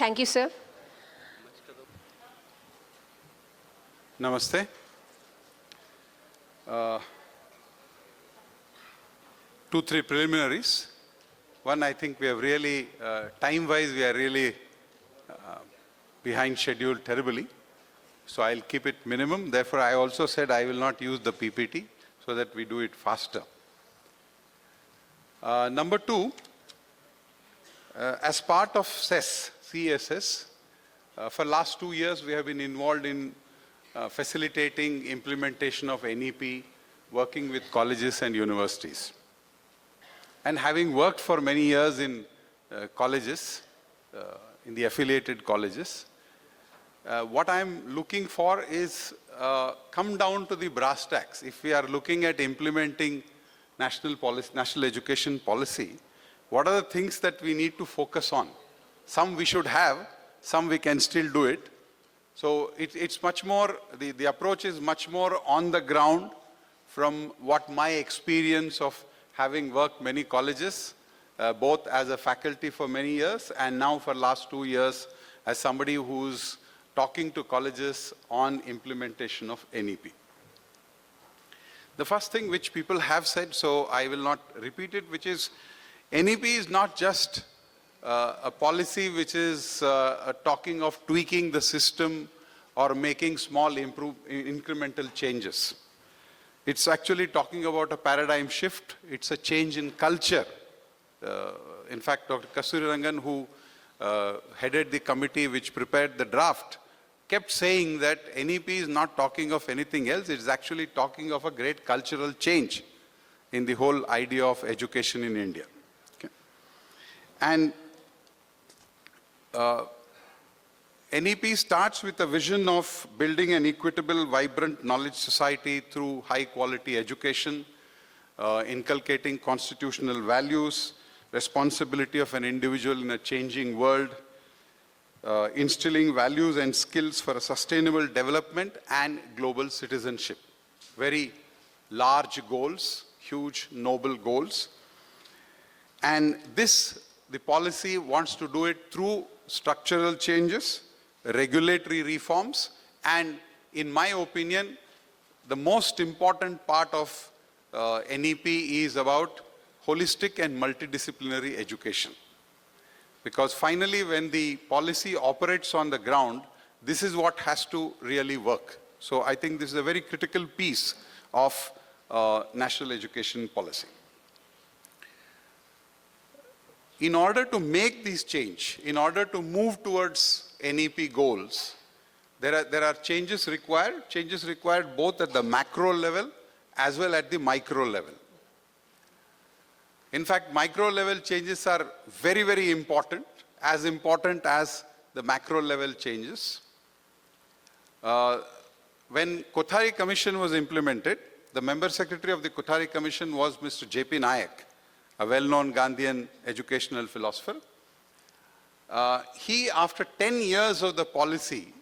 Thank you, sir. Namaste. Two, three preliminaries. One, I think we have really, time-wise, we are really behind schedule terribly. So I'll keep it minimum. Therefore, I also said I will not use the PPT so that we do it faster. Number two, as part of CESS, for last 2 years, we have been involved in facilitating implementation of NEP, working with colleges and universities. And having worked for many years in colleges, in the affiliated colleges, what I'm looking for is come down to the brass tacks. If we are looking at implementing national education policy, what are the things that we need to focus on? Some we should have, some we can still do it. So it's much more, the approach is much more on the ground from what my experience of having worked many colleges, both as a faculty for many years and now for last 2 years as somebody who's talking to colleges on implementation of NEP. The first thing which people have said, so I will not repeat it, which is NEP is not just a policy which is talking of tweaking the system or making small incremental changes. It's actually talking about a paradigm shift. It's a change in culture. In fact, Dr. Kasturirangan, who headed the committee which prepared the draft, kept saying that NEP is not talking of anything else. It's actually talking of a great cultural change in the whole idea of education in India. Okay. And NEP starts with a vision of building an equitable, vibrant knowledge society through high-quality education, inculcating constitutional values, responsibility of an individual in a changing world, instilling values and skills for a sustainable development and global citizenship. Very large goals, huge, noble goals. And this, the policy wants to do it through structural changes, regulatory reforms, and in my opinion, the most important part of NEP is about holistic and multidisciplinary education. Because finally, when the policy operates on the ground, this is what has to really work. So I think this is a very critical piece of national education policy. In order to make this change, in order to move towards NEP goals, there are changes required both at the macro level as well at the micro level. In fact, micro level changes are very, very important as the macro level changes. When Kothari Commission was implemented, the member secretary of the Kothari Commission was Mr. J.P. Nayak, a well-known Gandhian educational philosopher. He, after 10 years of the policy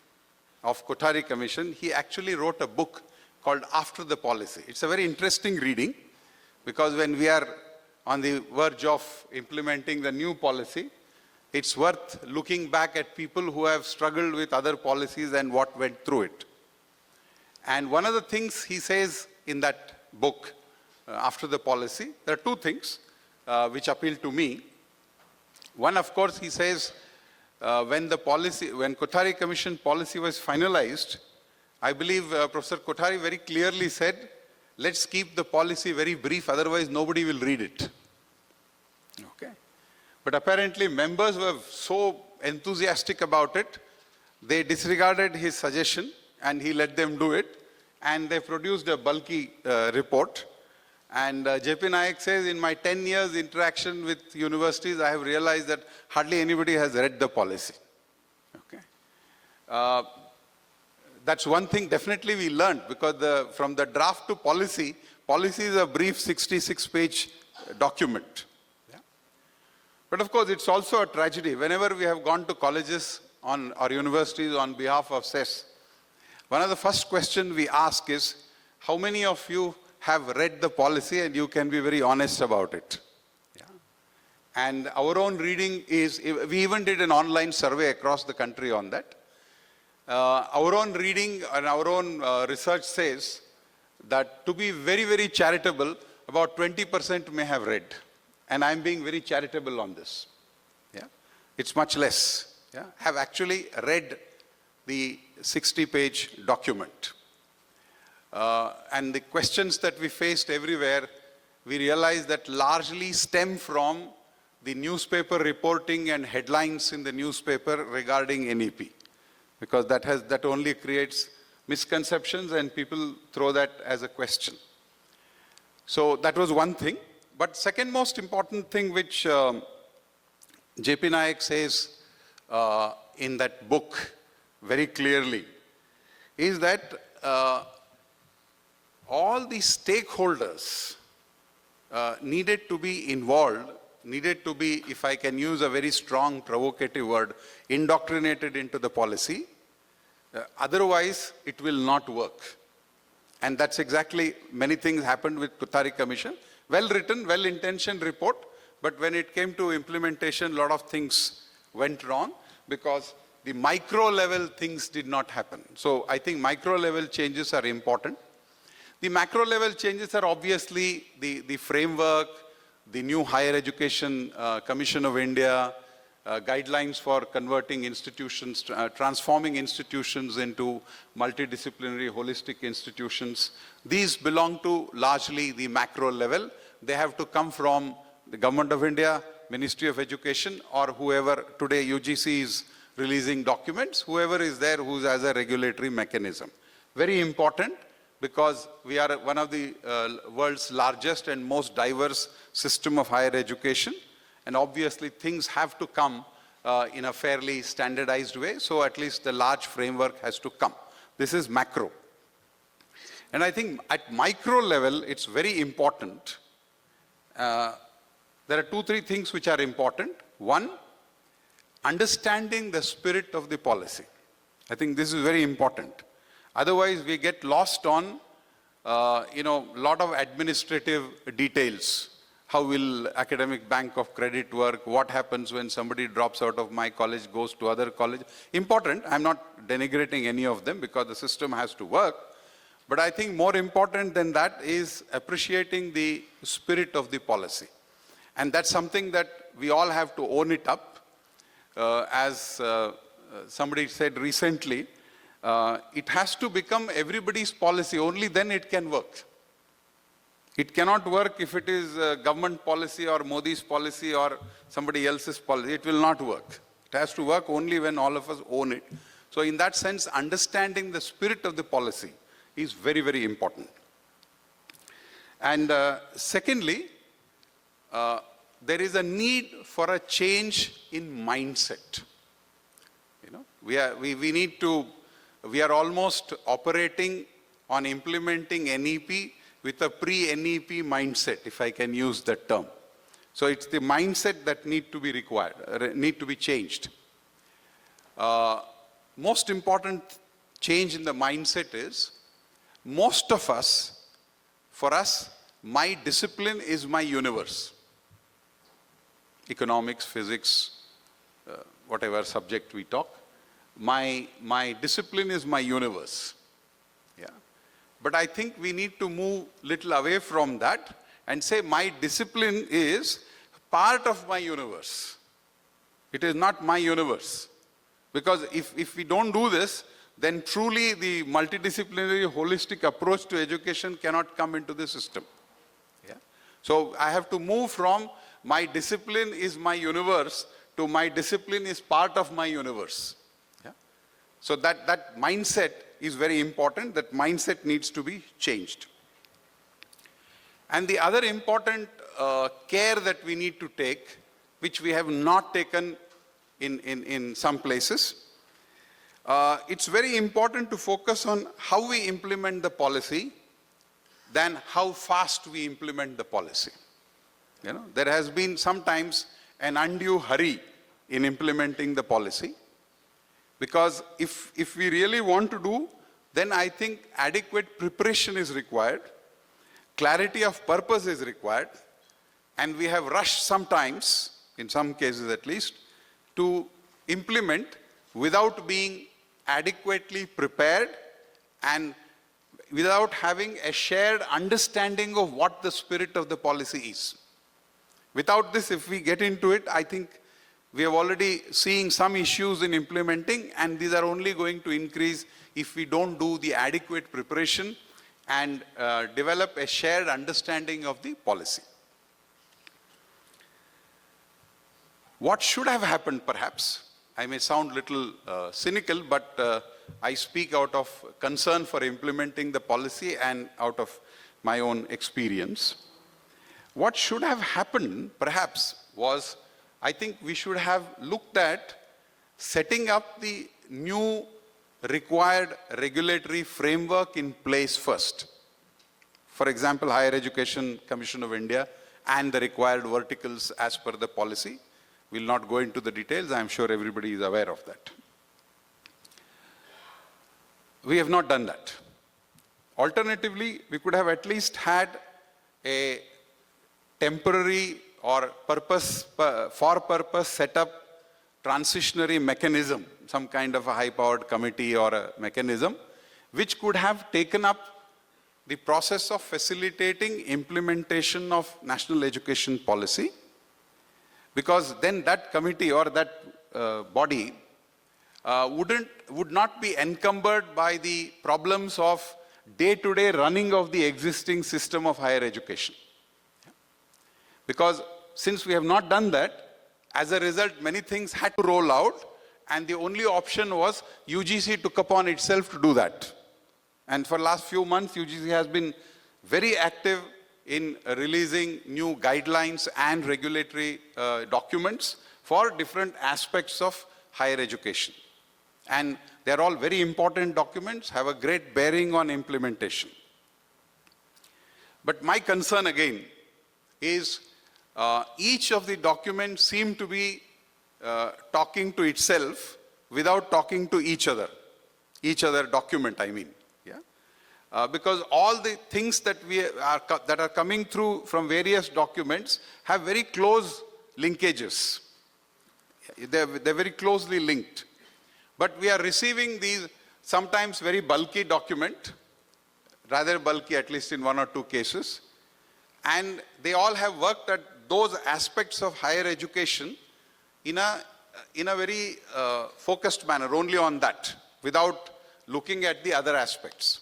of Kothari Commission, he actually wrote a book called After the Policy. It's a very interesting reading because when we are on the verge of implementing the new policy, it's worth looking back at people who have struggled with other policies and what went through it. And one of the things he says in that book, After the Policy, there are two things which appeal to me. One, of course, he says, when Kothari Commission policy was finalized, I believe Professor Kothari very clearly said, let's keep the policy very brief, otherwise nobody will read it. Okay. But apparently members were so enthusiastic about it, they disregarded his suggestion and he let them do it, and they produced a bulky report. And J.P. Nayak says, in my 10 years interaction with universities, I have realized that hardly anybody has read the policy. Okay. That's one thing definitely we learned, because from the draft to policy is a brief 66-page document. Yeah. But of course, it's also a tragedy. Whenever we have gone to colleges or universities on behalf of CESS, one of the first questions we ask is, how many of you have read the policy and you can be very honest about it? Yeah. And our own reading is, we even did an online survey across the country on that. Our own reading and our own research says that to be very, very charitable, about 20% may have read. And I'm being very charitable on this. Yeah? It's much less. Yeah? Have actually read the 60-page document. And the questions that we faced everywhere, we realized that largely stem from the newspaper reporting and headlines in the newspaper regarding NEP. Because that only creates misconceptions and people throw that as a question. So that was one thing. But second most important thing which J.P. Nayak says in that book very clearly is that all the stakeholders needed to be involved, needed to be, if I can use a very strong provocative word, indoctrinated into the policy. Otherwise, it will not work. And that's exactly, many things happened with Kothari Commission. Well written, well intentioned report, but when it came to implementation, a lot of things went wrong because the micro level things did not happen. So I think micro level changes are important. The macro level changes are obviously the framework, the new Higher Education Commission of India, guidelines for converting institutions, transforming institutions into multidisciplinary, holistic institutions. These belong to largely the macro level. They have to come from the Government of India, Ministry of Education, or whoever, today UGC is releasing documents, whoever is there who's as a regulatory mechanism. Very important because we are one of the world's largest and most diverse system of higher education. And obviously things have to come in a fairly standardized way. So at least the large framework has to come. This is macro. And I think at micro level, it's very important. There are 2-3 things which are important. One, understanding the spirit of the policy. I think this is very important. Otherwise, we get lost on, lot of administrative details. How will academic bank of credit work? What happens when somebody drops out of my college, goes to other college? Important. I'm not denigrating any of them because the system has to work. But I think more important than that is appreciating the spirit of the policy. And that's something that we all have to own it up. As somebody said recently, it has to become everybody's policy. Only then it can work. It cannot work if it is government policy or Modi's policy or somebody else's policy. It will not work. It has to work only when all of us own it. So in that sense, understanding the spirit of the policy is very, very important. And secondly, there is a need for a change in mindset. We are almost operating on implementing NEP with a pre-NEP mindset, if I can use that term. So it's the mindset that need to be changed. Most important change in the mindset is, most of us, for us, my discipline is my universe. Economics, physics, whatever subject we talk. My discipline is my universe. Yeah. But I think we need to move little away from that and say my discipline is part of my universe. It is not my universe. Because if we don't do this, then truly the multidisciplinary holistic approach to education cannot come into the system. Yeah? So I have to move from my discipline is my universe to my discipline is part of my universe. Yeah? So that mindset is very important. That mindset needs to be changed. And the other important care that we need to take, which we have not taken in some places, it's very important to focus on how we implement the policy than how fast we implement the policy. There has been sometimes an undue hurry in implementing the policy, because if we really want to do, then I think adequate preparation is required, clarity of purpose is required, and we have rushed sometimes in some cases at least, to implement without being adequately prepared and without having a shared understanding of what the spirit of the policy is. Without this, if we get into it, I think we are already seeing some issues in implementing, and these are only going to increase if we don't do the adequate preparation and develop a shared understanding of the policy. What should have happened, perhaps? I may sound a little cynical, but I speak out of concern for implementing the policy and out of my own experience. What should have happened, perhaps, was I think we should have looked at setting up the new required regulatory framework in place first. For example, Higher Education Commission of India and the required verticals as per the policy. We'll not go into the details. I'm sure everybody is aware of that. We have not done that. Alternatively, we could have at least had a temporary or for-purpose set-up transitionary mechanism, some kind of a high-powered committee or a mechanism, which could have taken up the process of facilitating implementation of national education policy, because then that committee or that body would not be encumbered by the problems of day-to-day running of the existing system of higher education. Because since we have not done that, as a result, many things had to roll out, and the only option was UGC took upon itself to do that. And for the last few months, UGC has been very active in releasing new guidelines and regulatory documents for different aspects of higher education. And they're all very important documents, have a great bearing on implementation. But my concern again is each of the documents seem to be talking to itself without talking to each other document, I mean. Because all the things that are coming through from various documents have very close linkages. They're very closely linked. But we are receiving these sometimes very bulky document, rather bulky at least in one or two cases, and they all have worked at those aspects of higher education in a very focused manner, only on that, without looking at the other aspects.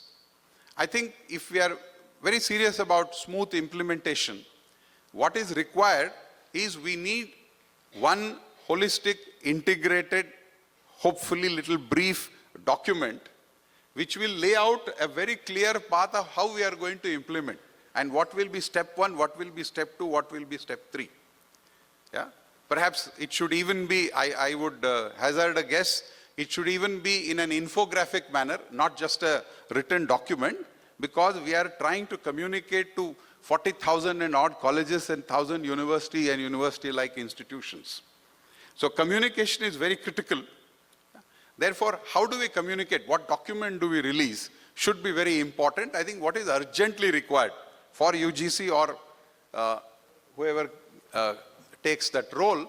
I think if we are very serious about smooth implementation, what is required is we need one holistic, integrated, hopefully little brief document which will lay out a very clear path of how we are going to implement and what will be step 1, what will be step 2, what will be step 3. Yeah? Perhaps it should even be, I would hazard a guess, it should even be in an infographic manner, not just a written document, because we are trying to communicate to 40,000 and odd colleges and 1,000 university and university-like institutions. So communication is very critical. Therefore, how do we communicate? What document do we release should be very important. I think what is urgently required for UGC or whoever takes that role,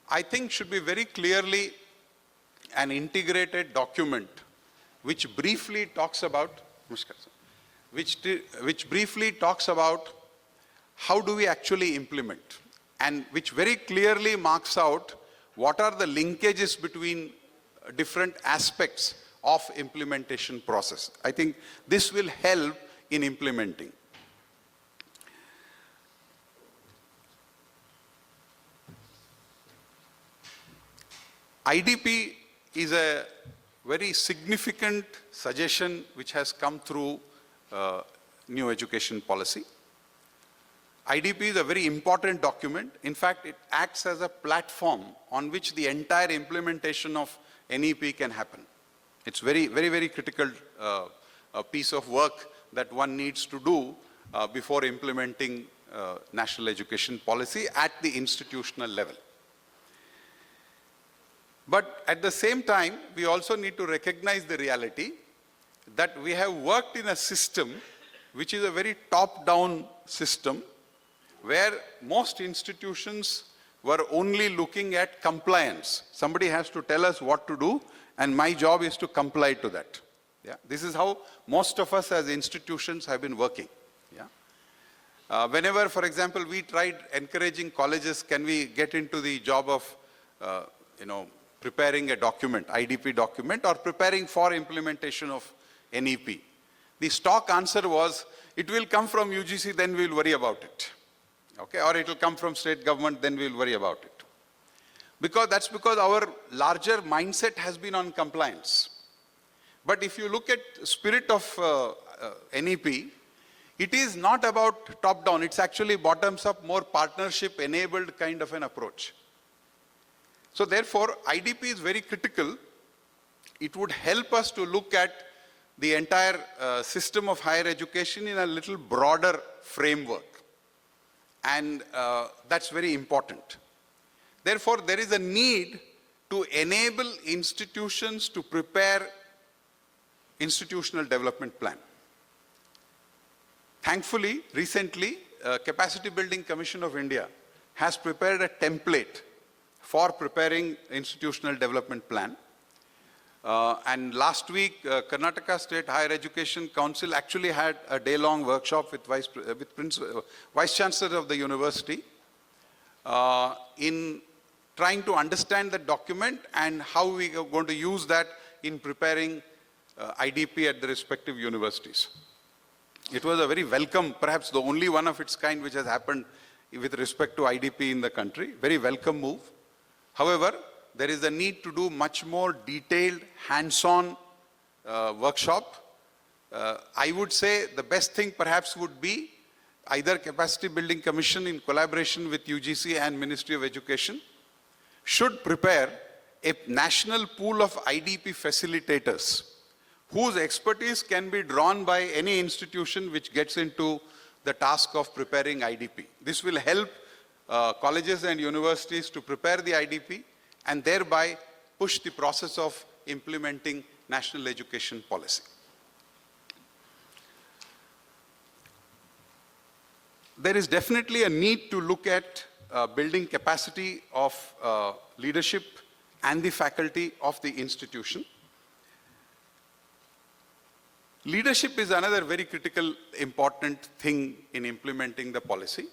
I think should be very clearly an integrated document which briefly talks about, how do we actually implement, and which very clearly marks out what are the linkages between different aspects of implementation process. I think this will help in implementing. IDP is a very significant suggestion which has come through new education policy. IDP is a very important document. In fact, it acts as a platform on which the entire implementation of NEP can happen. It's very, very, very critical piece of work that one needs to do before implementing national education policy at the institutional level. But at the same time, we also need to recognize the reality that we have worked in a system which is a very top-down system where most institutions were only looking at compliance. Somebody has to tell us what to do, and my job is to comply to that. Yeah? This is how most of us as institutions have been working. Yeah? Whenever, for example, we tried encouraging colleges, can we get into the job of, preparing a document, IDP document, or preparing for implementation of NEP? The stock answer was, it will come from UGC, then we'll worry about it. Okay, or it will come from state government, then we'll worry about it. That's because our larger mindset has been on compliance. But if you look at spirit of NEP, it is not about top-down, it's actually bottoms-up, more partnership-enabled kind of an approach. So therefore, IDP is very critical. It would help us to look at the entire system of higher education in a little broader framework. And that's very important. Therefore, there is a need to enable institutions to prepare institutional development plan. Thankfully, recently, Capacity Building Commission of India has prepared a template for preparing institutional development plan. And last week, Karnataka State Higher Education Council actually had a day-long workshop with Vice Chancellor of the university in trying to understand the document and how we are going to use that in preparing IDP at the respective universities. It was a very welcome, perhaps the only one of its kind which has happened with respect to IDP in the country, very welcome move. However, there is a need to do much more detailed, hands-on workshop. I would say the best thing perhaps would be either Capacity Building Commission in collaboration with UGC and Ministry of Education should prepare a national pool of IDP facilitators whose expertise can be drawn by any institution which gets into the task of preparing IDP. This will help colleges and universities to prepare the IDP and thereby push the process of implementing national education policy. There is definitely a need to look at building capacity of leadership and the faculty of the institution. Leadership is another very critical, important thing in implementing the policy.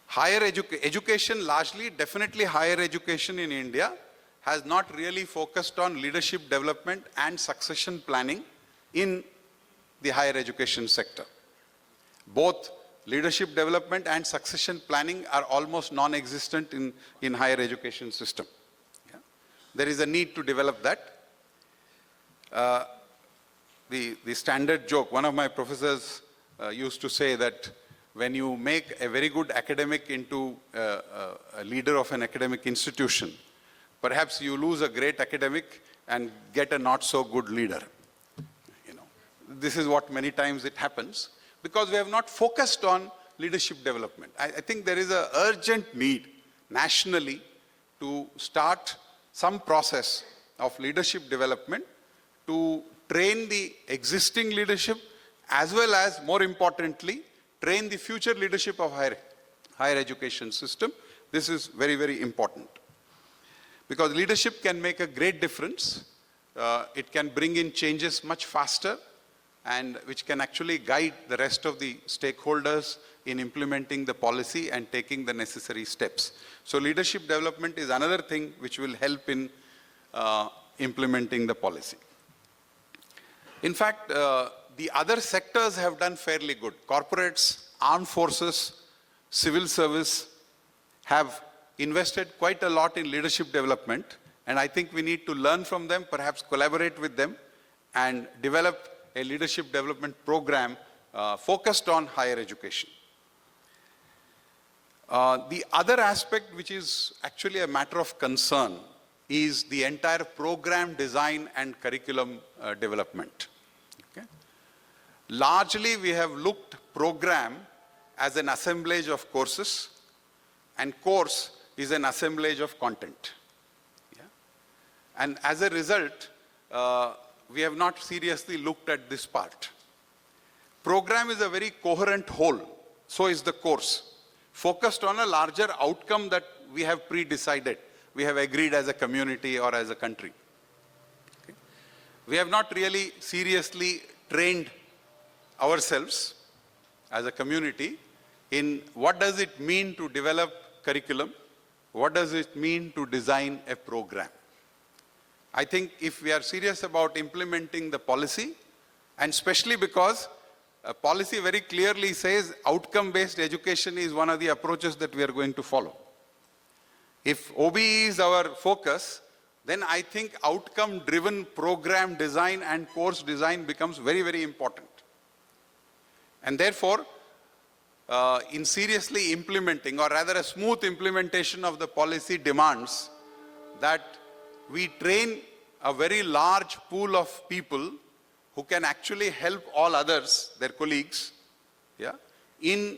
Higher education, largely, definitely higher education in India has not really focused on leadership development and succession planning in the higher education sector. Both leadership development and succession planning are almost non-existent in higher education system. Yeah. There is a need to develop that. The standard joke, one of my professors used to say that when you make a very good academic into a leader of an academic institution, perhaps you lose a great academic and get a not so good leader. This is what many times it happens because we have not focused on leadership development. I think there is an urgent need nationally to start some process of leadership development to train the existing leadership as well as, more importantly, train the future leadership of higher education system. This is very, very important. Because leadership can make a great difference. It can bring in changes much faster and which can actually guide the rest of the stakeholders in implementing the policy and taking the necessary steps. So leadership development is another thing which will help in implementing the policy. In fact, the other sectors have done fairly good. Corporates, armed forces, civil service have invested quite a lot in leadership development, and I think we need to learn from them, perhaps collaborate with them, and develop a leadership development program focused on higher education. The other aspect which is actually a matter of concern is the entire program design and curriculum development. Okay? Largely, we have looked program as an assemblage of courses, and course is an assemblage of content. Yeah? And as a result, we have not seriously looked at this part. Program is a very coherent whole, so is the course. focused on a larger outcome that we have pre-decided, we have agreed as a community or as a country. Okay? We have not really seriously trained ourselves as a community in what does it mean to develop curriculum, what does it mean to design a program. I think if we are serious about implementing the policy, and especially because policy very clearly says outcome-based education is one of the approaches that we are going to follow. If OBE is our focus, then I think outcome-driven program design and course design becomes very, very important. And therefore, in seriously implementing, or rather a smooth implementation of the policy demands that we train a very large pool of people who can actually help all others, their colleagues, yeah, in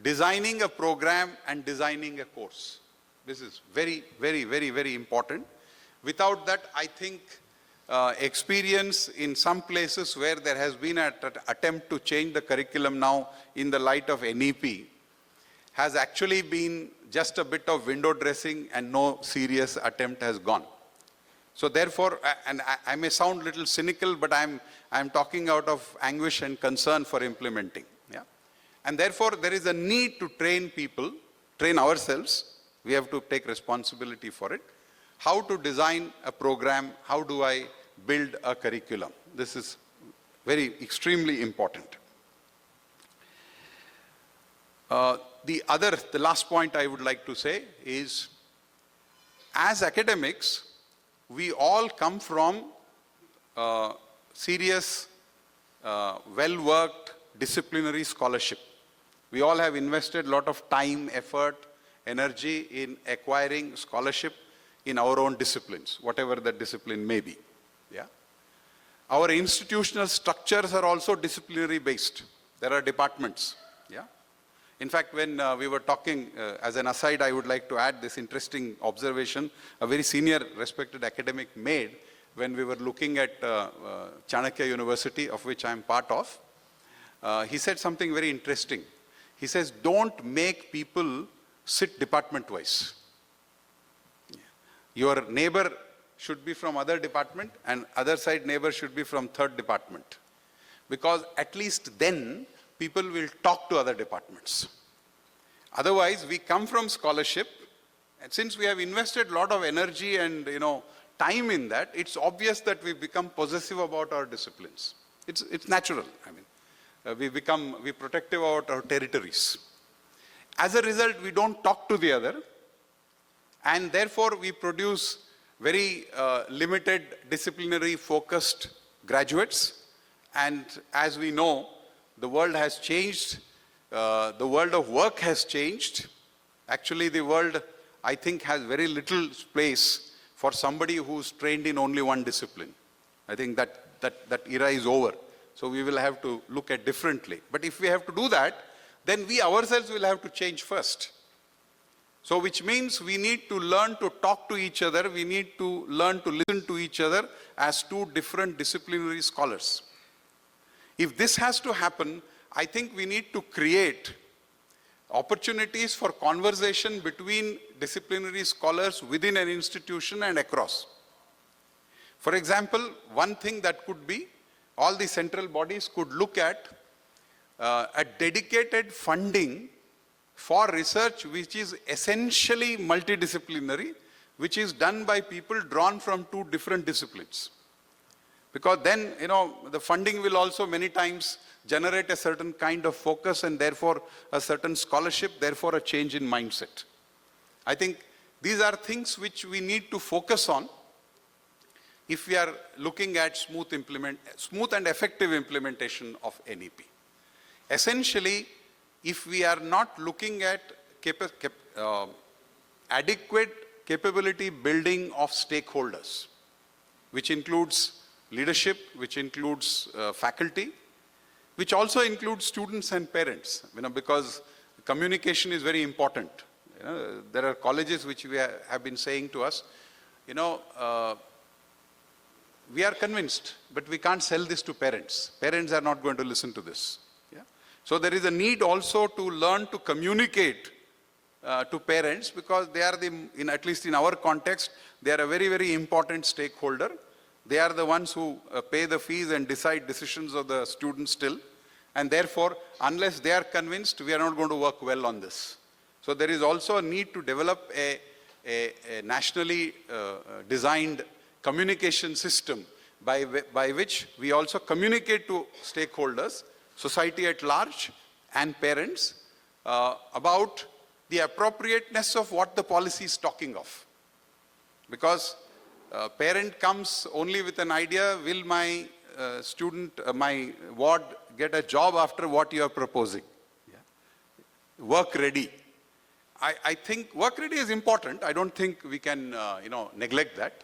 designing a program and designing a course. This is very, very, very, very important. Without that, I think experience in some places where there has been an attempt to change the curriculum now in the light of NEP has actually been just a bit of window dressing and no serious attempt has gone. So therefore, and I may sound a little cynical, but I'm talking out of anguish and concern for implementing. Yeah? And therefore, there is a need to train people, train ourselves. We have to take responsibility for it. How to design a program, how do I build a curriculum? This is very extremely important. The last point I would like to say is, as academics, we all come from serious, well-worked disciplinary scholarship. We all have invested a lot of time, effort, energy in acquiring scholarship in our own disciplines, whatever that discipline may be. Yeah? Our institutional structures are also disciplinary based. There are departments. Yeah? In fact, when we were talking, as an aside, I would like to add this interesting observation a very senior respected academic made when we were looking at Chanakya University, of which I am part of. He said something very interesting. He says, don't make people sit department-wise. Your neighbor should be from other department and other side neighbor should be from third department. Because at least then people will talk to other departments. Otherwise, we come from scholarship, and since we have invested a lot of energy and time in that, it's obvious that we become possessive about our disciplines. It's natural. I mean, we protective about our territories. As a result, we don't talk to the other, and therefore we produce very limited disciplinary focused graduates. And as we know, the world has changed, the world of work has changed. Actually, the world, I think, has very little space for somebody who's trained in only one discipline. I think that era is over. So we will have to look at differently. But if we have to do that, then we ourselves will have to change first. So which means we need to learn to talk to each other, we need to learn to listen to each other as two different disciplinary scholars. If this has to happen, I think we need to create opportunities for conversation between disciplinary scholars within an institution and across. For example, one thing that could be, all the central bodies could look at a dedicated funding for research which is essentially multidisciplinary, which is done by people drawn from two different disciplines. Because then, the funding will also many times generate a certain kind of focus and therefore a certain scholarship, therefore a change in mindset. I think these are things which we need to focus on if we are looking at smooth and effective implementation of NEP. Essentially, if we are not looking at adequate capability building of stakeholders, which includes leadership, which includes faculty, which also includes students and parents, because communication is very important. There are colleges which have been saying to us, we are convinced, but we can't sell this to parents. Parents are not going to listen to this. Yeah? So there is a need also to learn to communicate to parents, because they are at least in our context, they are a very, very important stakeholder. They are the ones who pay the fees and decide decisions of the students still. And therefore, unless they are convinced, we are not going to work well on this. So there is also a need to develop a nationally designed communication system by which we also communicate to stakeholders, society at large and parents, about the appropriateness of what the policy is talking of. Because parent comes only with an idea, will my student, my ward get a job after what you are proposing? Yeah. Work ready. I think work ready is important. I don't think we can neglect that.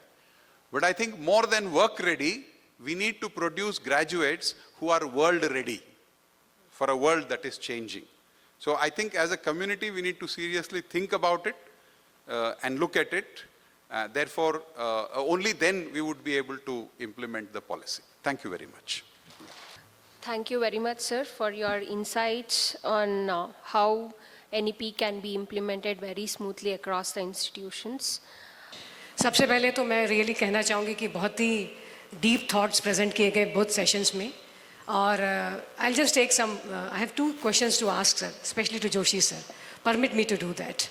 But I think more than work ready, we need to produce graduates who are world ready for a world that is changing. So I think as a community, we need to seriously think about it and look at it. Therefore, only then we would be able to implement the policy. Thank you very much. Thank you very much, sir, for your insights on how NEP can be implemented very smoothly across the institutions. सबसे पहले तो मैं really कहना चाहूँगी कि बहुत ही deep thoughts present किए गए बोथ सेशंस में और I'll just take some, I have two questions to ask sir, especially to Joshi sir. Permit me to do that.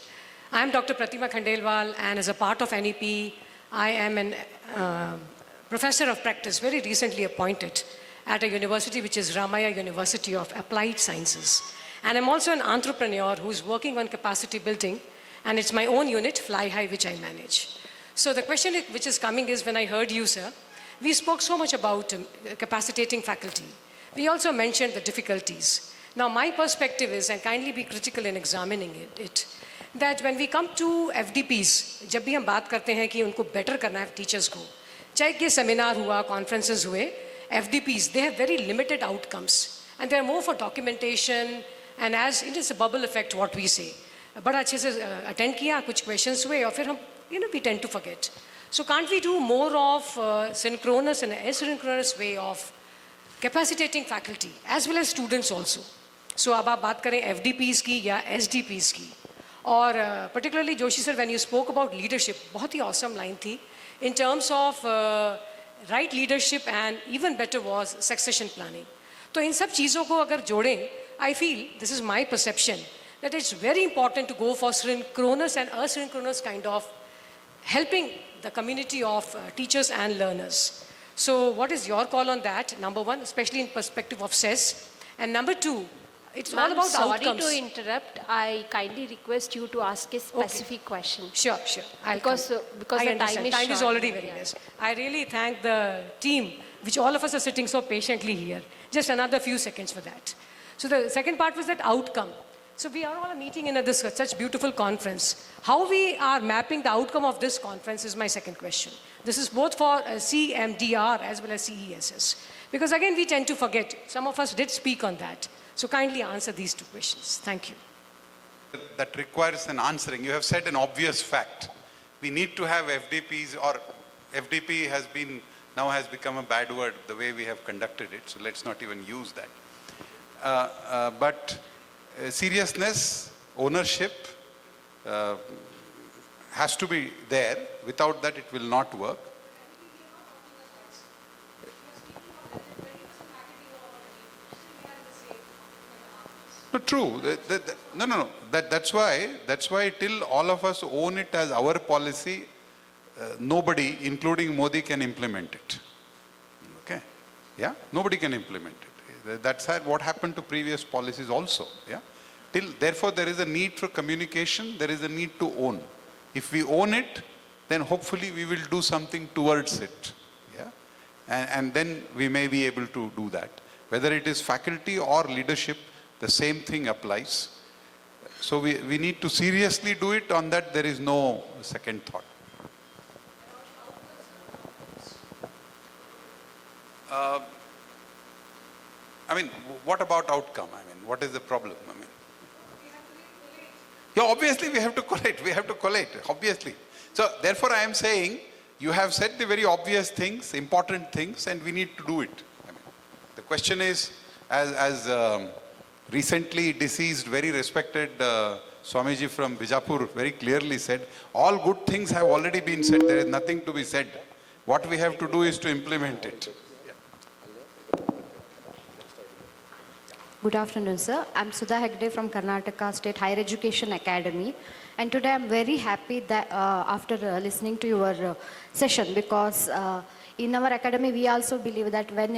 I am Dr. Pratima Khandelwal and as a part of NEP, I am an professor of practice, very recently appointed at a university which is Ramaya University of Applied Sciences. And I'm also an entrepreneur who's working on capacity building, and it's my own unit, Fly High, which I manage. So the question which is coming is, when I heard you, sir, we spoke so much about capacitating faculty. We also mentioned the difficulties. Now, my perspective is, and kindly be critical in examining it, that when we come to FDPs, जब भी हम बात करते हैं कि उनको better करना है teachers को, चाहे कि seminar हुआ, conferences हुए, FDPs, they have very limited outcomes. And they're more for documentation, and as it is a bubble effect, what we say. बड़ा अच्छे से attend किया, कुछ questions हुए, और फिर हम, we tend to forget. So can't we do more of synchronous and asynchronous way of capacitating faculty, as well as students also? So अब आप बात करें FDPs की या SDPs की. और particularly Joshi sir, when you spoke about leadership, बहुत ही awesome line थी, in terms of right leadership and even better was succession planning. तो इन सब चीज़ों को अगर जोड़ें, I feel, this is my perception, that it's very important to go for synchronous and asynchronous kind of helping the community of teachers and learners. So what is your call on that, number one, especially in perspective of CESS? And number two, it's all about outcomes. Sorry to interrupt. I kindly request you to ask a specific question. Sure. Because the time is already very less. I really thank the team, which all of us are sitting so patiently here. Just another few seconds for that. So the second part was that outcome. So we are all meeting in this such beautiful conference. How we are mapping the outcome of this conference is my second question. This is both for CMDR as well as CESS. Because again, we tend to forget. Some of us did speak on that. So kindly answer these two questions. Thank you. That requires an answering. You have said an obvious fact. We need to have FDPs, or FDP now has become a bad word the way we have conducted it. So let's not even use that. But seriousness, ownership has to be there. Without that, it will not work. No, true. No. That's why till all of us own it as our policy, nobody, including Modi, can implement it. Okay? Yeah? Nobody can implement it. That's what happened to previous policies also. Yeah? Therefore, there is a need for communication. There is a need to own. If we own it, then hopefully we will do something towards it. Yeah? And then we may be able to do that. Whether it is faculty or leadership, the same thing applies. So we need to seriously do it. On that, there is no second thought. What about outcome? What is the problem? Yeah, obviously we have to collate. Obviously. So therefore I am saying, you have said the very obvious things, important things, and we need to do it. The question is, as recently deceased, very respected Swamiji from Bijapur very clearly said, all good things have already been said. There is nothing to be said. What we have to do is to implement it. Good afternoon, sir. I'm Sudha Hegde from Karnataka State Higher Education Academy. And today I'm very happy that after listening to your session, because in our academy we also believe that when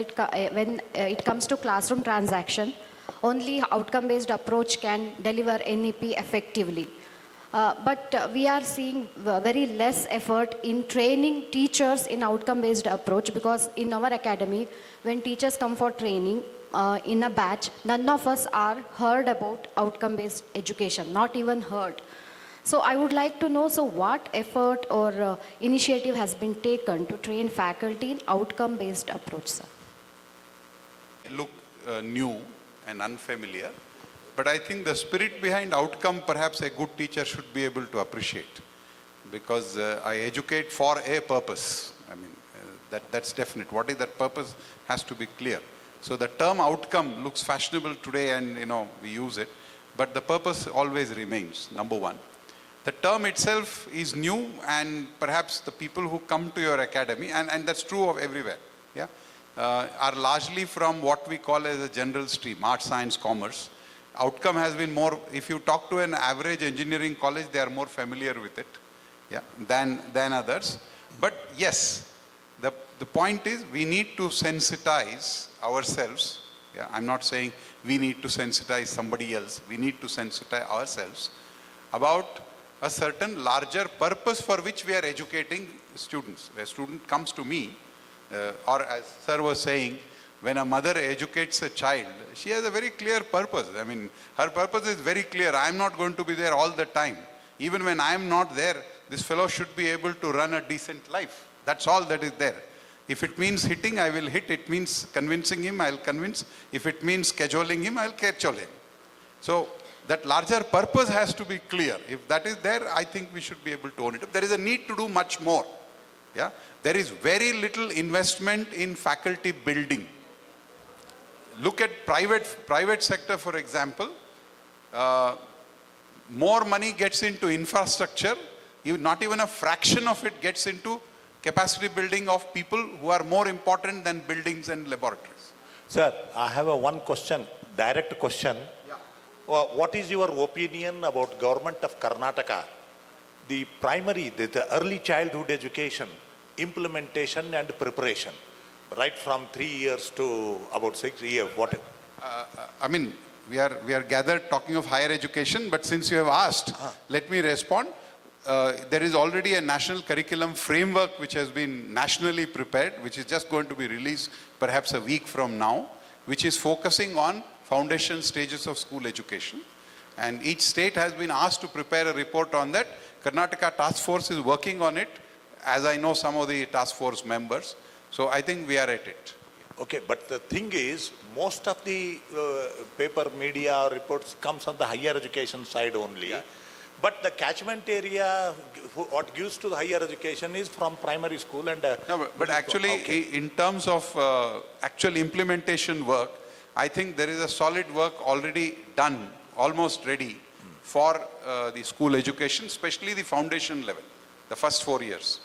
it comes to classroom transaction, only outcome-based approach can deliver NEP effectively. But we are seeing very less effort in training teachers in outcome-based approach, because in our academy, when teachers come for training in a batch, none of us are heard about outcome-based education, not even heard. So I would like to know, so what effort or initiative has been taken to train faculty in outcome-based approach, sir? Look new and unfamiliar, but I think the spirit behind outcome perhaps a good teacher should be able to appreciate, because I educate for a purpose. I mean, that's definite. What is that purpose has to be clear. So the term outcome looks fashionable today and we use it, but the purpose always remains, number one. The term itself is new, and perhaps the people who come to your academy, and that's true of everywhere, yeah, are largely from what we call as a general stream, arts, science, commerce. Outcome has been more, if you talk to an average engineering college, they are more familiar with it, yeah, than others. But yes, the point is we need to sensitize ourselves. Yeah, I'm not saying we need to sensitize somebody else. We need to sensitize ourselves about a certain larger purpose for which we are educating students. A student comes to me, or as sir was saying, when a mother educates a child, she has a very clear purpose. I mean, her purpose is very clear. I am not going to be there all the time. Even when I am not there, this fellow should be able to run a decent life. That's all that is there. If it means hitting, I will hit. It means convincing him, I'll convince. If it means cajoling him, I'll cajole him. So that larger purpose has to be clear. If that is there, I think we should be able to own it. There is a need to do much more. Yeah? There is very little investment in faculty building. Look at private sector, for example. More money gets into infrastructure. Not even a fraction of it gets into capacity building of people who are more important than buildings and laboratories. Sir, I have one question, direct question. Yeah. What is your opinion about government of Karnataka? The primary, the early childhood education, implementation and preparation, right from 3 years to about 6 years. What? I mean, we are gathered talking of higher education, but since you have asked, let me respond. There is already a national curriculum framework which has been nationally prepared, which is just going to be released perhaps a week from now, which is focusing on foundation stages of school education. And each state has been asked to prepare a report on that. Karnataka Task Force is working on it, as I know some of the task force members. So I think we are at it. Okay, but the thing is, most of the paper media reports comes on the higher education side only. Yeah. But the catchment area, what gives to the higher education is from primary school and... No, but actually, okay, in terms of actual implementation work, I think there is a solid work already done, almost ready for the school education, especially the foundation level, the first 4 years.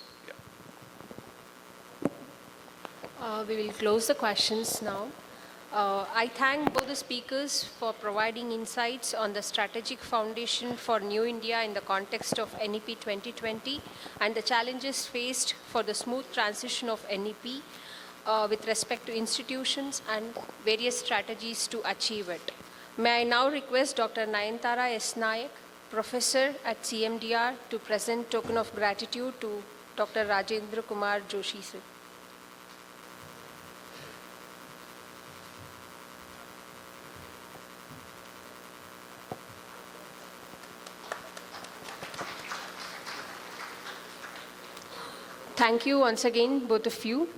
Yeah. We will close the questions now. I thank both the speakers for providing insights on the strategic foundation for New India in the context of NEP 2020 and the challenges faced for the smooth transition of NEP with respect to institutions and various strategies to achieve it. May I now request Dr. Nayantara S. Nayak, Professor at CMDR, to present token of gratitude to Dr. Rajendra Kumar Joshi, sir. Thank you once again, both of you.